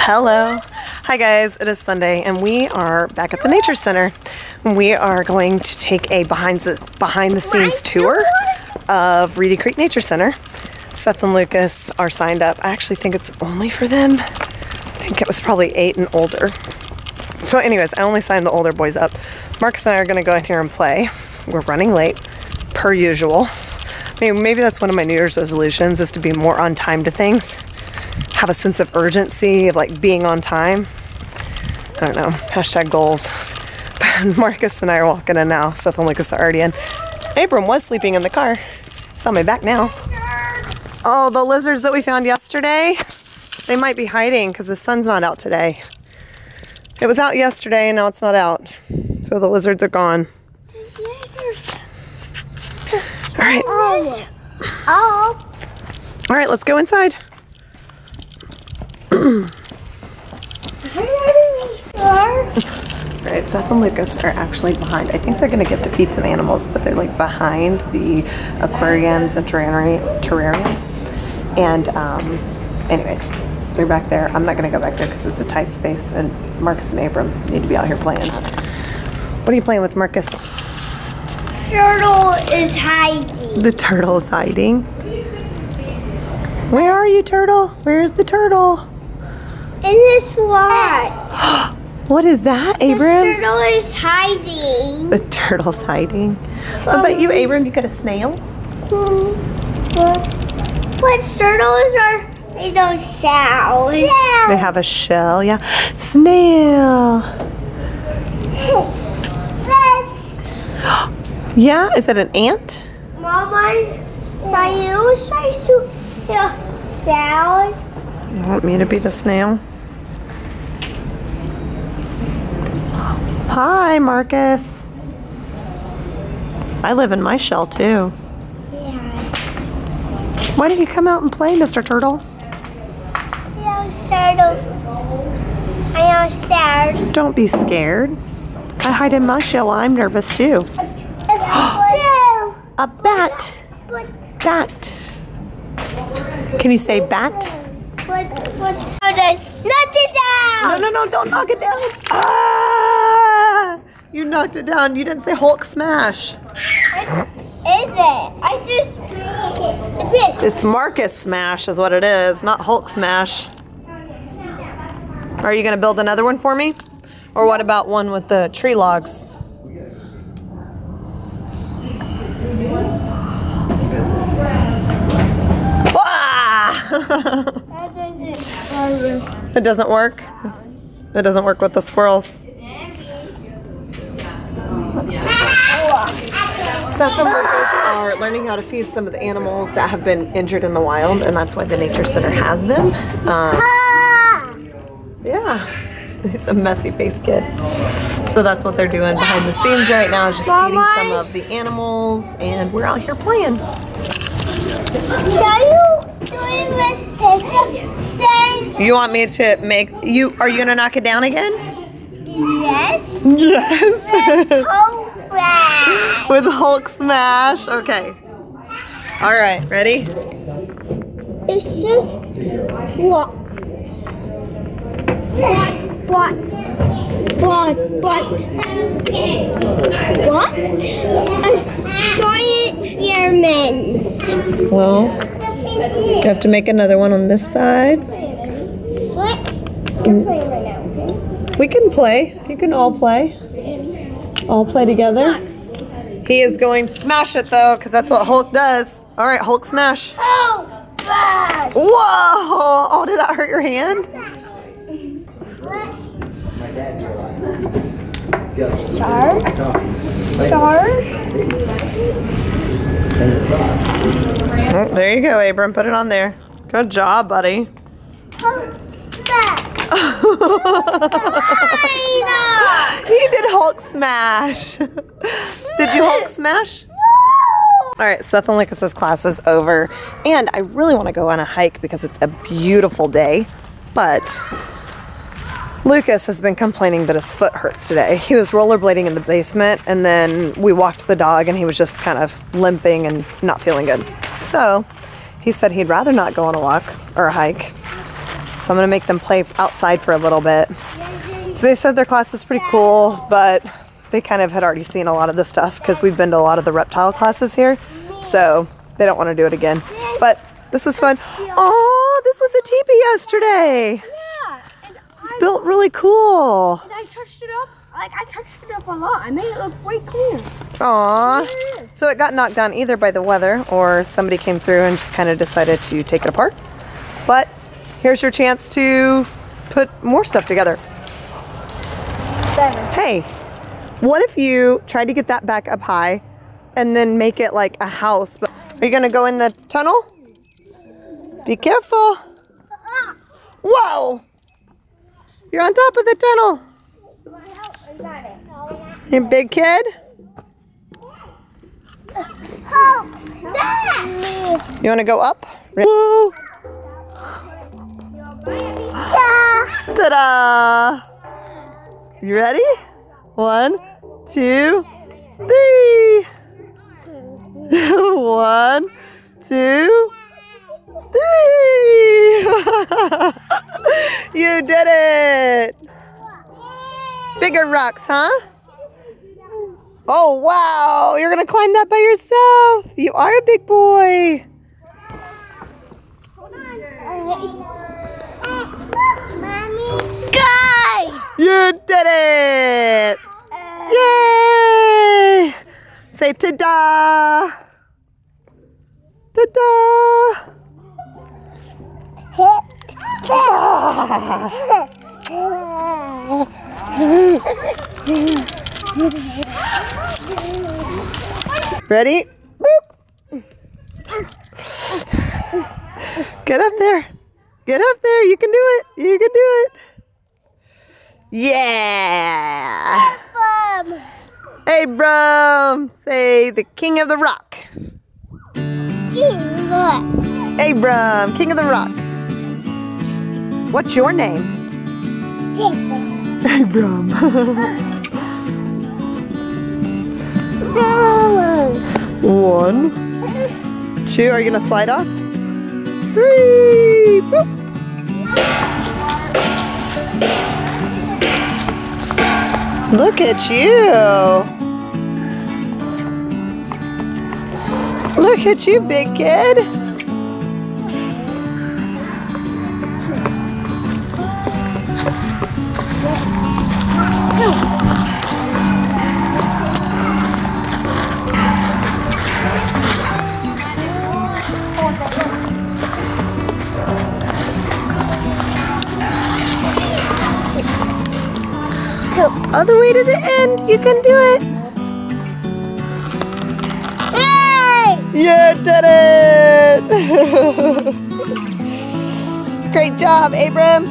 Hello. Hi guys, it is Sunday and we are back at the Nature Center. We are going to take a behind the scenes tour of Reedy Creek Nature Center. Seth and Lucas are signed up. I actually think it's only for them. I think it was probably 8 and older. So anyways, I only signed the older boys up. Marcus and I are gonna go in here and play. We're running late, per usual. Maybe that's one of my New Year's resolutions, is to be more on time to things. Have a sense of urgency of like being on time. I don't know, hashtag goals. Marcus and I are walking in now. Seth and Lucas are already in. Abram was sleeping in the car. He's on my back now. Oh, the lizards that we found yesterday, they might be hiding because the sun's not out today. It was out yesterday and now it's not out. So the lizards are gone. All right. All right, let's go inside. Alright, Seth and Lucas are actually behind. I think they're going to get to feed some animals, but they're like behind the aquariums and terrariums. And anyways, they're back there. I'm not going to go back there because it's a tight space and Marcus and Abram need to be out here playing. What are you playing with, Marcus? Turtle is hiding. The turtle is hiding. Where are you, turtle? Where's the turtle? In this lot. What is that, Abram? The turtle is hiding. The turtle's hiding. What about you, Abram? You got a snail? What turtles are made of shells? They have a shell, yeah. Snail. Yeah, is it an ant? Mama, tries to salad. You want me to be the snail? Hi, Marcus. I live in my shell too. Yeah. Why don't you come out and play, Mr. Turtle? I'm scared. Don't be scared. I hide in my shell when I'm nervous too. A bat. Bat. Can you say bat? Knock it down! No, don't knock it down. Ah! You knocked it down. You didn't say Hulk smash. Is it? It's Marcus smash is what it is, not Hulk smash. Are you gonna build another one for me? Or what about one with the tree logs? It doesn't work? It doesn't work with the squirrels. Seth and Lucas are learning how to feed some of the animals that have been injured in the wild, and that's why the Nature Center has them. Yeah, he's a messy face kid. So that's what they're doing behind the scenes right now, is just feeding some of the animals, and we're out here playing. So you doing with this then? You want me to make you? Are you gonna knock it down again? Yes. Yes. With Hulk smash. With Hulk smash. Okay. All right. Ready? It's just what? Giant experiment. Well, you have to make another one on this side. What? You're playing right now, okay? We can play. You can all play. All play together. He is going to smash it though, because that's what Hulk does. All right, Hulk smash. Oh, gosh. Whoa! Oh, did that hurt your hand? Stars? Oh, there you go, Abram. Put it on there. Good job, buddy. He did Hulk smash. Did you Hulk smash? All right, Seth and Lucas's class is over, and I really want to go on a hike because it's a beautiful day, but Lucas has been complaining that his foot hurts today. He was rollerblading in the basement, and then we walked the dog, and he was just kind of limping and not feeling good. So he said he'd rather not go on a walk or a hike. So I'm gonna make them play outside for a little bit. So they said their class was pretty cool, but they kind of had already seen a lot of this stuff because we've been to a lot of the reptile classes here. So they don't want to do it again. But this was fun. Oh, this was a teepee yesterday. Yeah. It's built really cool. And I touched it up. Like, I touched it up a lot. I made it look way clean. Aw. So it got knocked down either by the weather or somebody came through and just kind of decided to take it apart. But here's your chance to put more stuff together. Hey, what if you tried to get that back up high and then make it like a house? Are you gonna go in the tunnel? Be careful. Whoa! You're on top of the tunnel. You big kid? You wanna go up? Whoa! Ta-da! You ready? 1, 2, 3. 1, 2, 3. You did it! Bigger rocks, huh? Oh, wow! You're gonna climb that by yourself! You are a big boy! You did it! Yay! Say ta-da! Ta-da! Ready? Boop. Get up there. Get up there. You can do it. You can do it. Yeah. Abram. Say the king of the rock. Abram, king of the rock. What's your name? Abram. 1, 2. Are you gonna slide off? 3. Boop. Look at you. Look at you, big kid. All the way to the end. You can do it. Yay! You did it! Great job, Abram.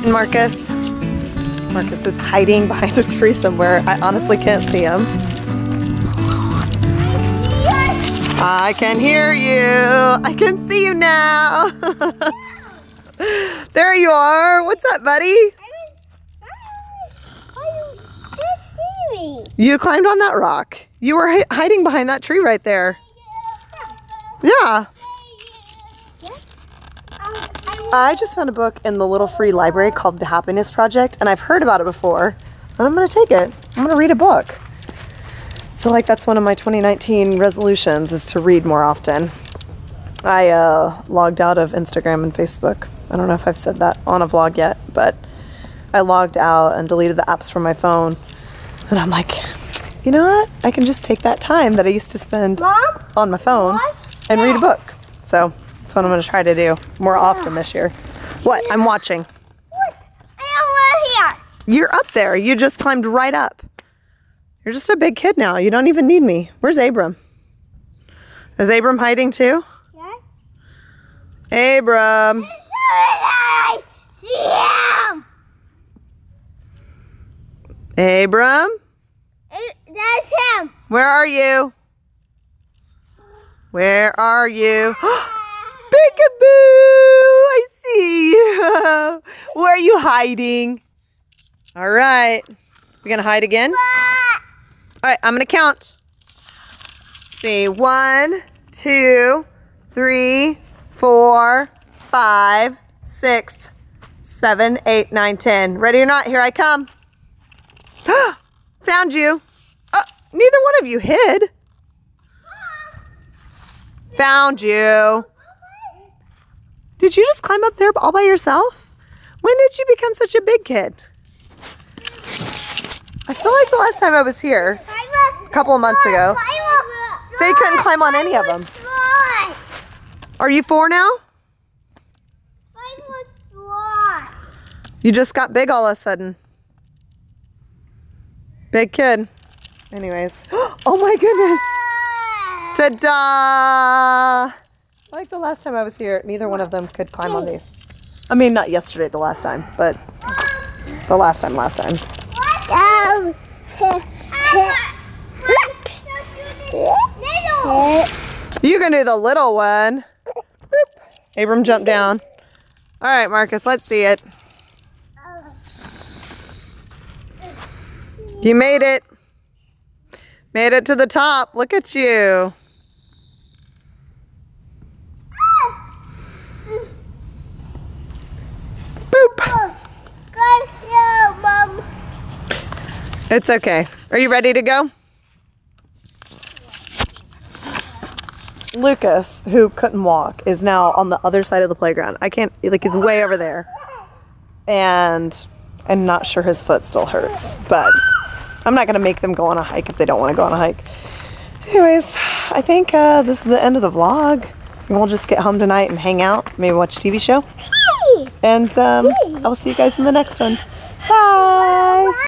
Marcus is hiding behind a tree somewhere. I honestly can't see him. I can hear you. I can see you now. There you are. What's up, buddy? You climbed on that rock. You were hiding behind that tree right there. Yeah. I just found a book in the little free library called The Happiness Project, and I've heard about it before, and I'm going to take it. I'm going to read a book. I feel like that's one of my 2019 resolutions, is to read more often. I logged out of Instagram and Facebook. I don't know if I've said that on a vlog yet, but I logged out and deleted the apps from my phone, and I'm like, you know what? I can just take that time that I used to spend on my phone and read a book. So that's what I'm going to try to do more often this year. What? I'm watching. I am here. You're up there. You just climbed right up. You're just a big kid now. You don't even need me. Where's Abram? Is Abram hiding too? Yes. Abram. I see him. Abram? That's him. Where are you? Where are you? Peekaboo! I see you. Where are you hiding? All right. We're gonna hide again? All right, I'm gonna count. See, 1, 2, 3, 4, 5, 6, 7, 8, 9, 10. Ready or not, here I come. Found you. Oh, neither one of you hid. Found you. Did you just climb up there all by yourself? When did you become such a big kid? I feel like the last time I was here, a couple of months ago, they couldn't climb on any of them. Are you 4 now? You just got big all of a sudden. Big kid. Anyways. Oh my goodness. Ta-da! Like the last time I was here, neither one of them could climb on these. I mean, not yesterday, the last time, but the last time. You can do the little one. Boop. Abram jumped down. All right, Marcus, let's see it. You made it. Made it to the top. Look at you. Boop. It's okay. Are you ready to go? Lucas, who couldn't walk, is now on the other side of the playground. I can't, like, he's way over there. And I'm not sure his foot still hurts, but I'm not going to make them go on a hike if they don't want to go on a hike. Anyways, I think this is the end of the vlog. We'll just get home tonight and hang out, maybe watch a TV show. And I'll see you guys in the next one. Bye!